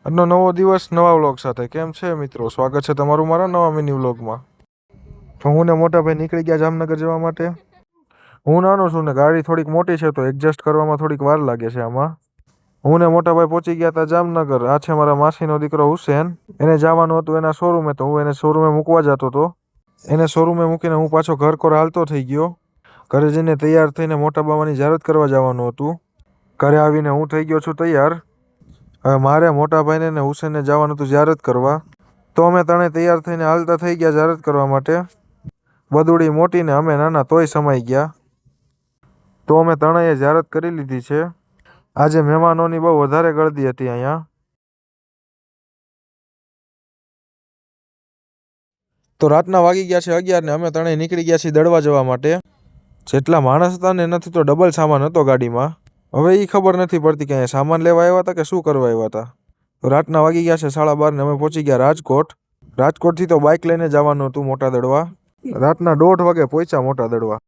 આજનો નવો દિવસ નવા વ્લોગ સાથે. કેમ છે મિત્રો? સ્વાગત છે તમારું મારા નવા મિની વ્લોગમાં. તો હું ને મોટા ભાઈ નીકળી ગયા જામનગર જવા માટે. હું નાનો છું ને ગાડી થોડીક મોટી છે તો એડજસ્ટ કરવામાં થોડીક વાર લાગે છે આમાં. હું ને મોટા ભાઈ પહોંચી ગયા હતા જામનગર. આ છે મારા માસીનો દીકરો હુસેન. એને જવાનું હતું એના શોરૂમે તો હું એને શોરૂમે મૂકવા જતો હતો. એને શોરૂમે મૂકીને હું પાછો ઘર કોર હાલતો થઈ ગયો. ઘરે જઈને તૈયાર થઈને મોટા બાવાની ઝારત કરવા જવાનું હતું. ઘરે આવીને હું થઈ ગયો છું તૈયાર. હવે મારે મોટા ભાઈને ને હુસેનને જવાનું હતું ઝારત કરવા. તો અમે ત્રણે તૈયાર થઈને હાલતા થઈ ગયા ઝારત કરવા માટે. બદુડી મોટી ને અમે નાના તોય સમાઈ ગયા. તો અમે ત્રણેય ઝારત કરી લીધી છે. આજે મહેમાનોની બહુ વધારે ગળદી હતી અહીંયા. તો રાતના વાગી ગયા છે 11 ને અમે ત્રણેય નીકળી ગયા છીએ દળવા જવા માટે. જેટલા માણસ હતા ને એનાથી તો ડબલ સામાન હતો ગાડીમાં. હવે એ ખબર નથી પડતી કે અહીંયા સામાન લેવા આવ્યા હતા કે શું કરવા આવ્યા હતા. તો રાતના વાગી ગયા છે 12:30 ને અમે પહોંચી ગયા રાજકોટ. રાજકોટથી તો બાઇક લઈને જવાનું હતું મોટા દડવા. રાતના 1:30 વાગે પહોંચ્યા મોટા દડવા.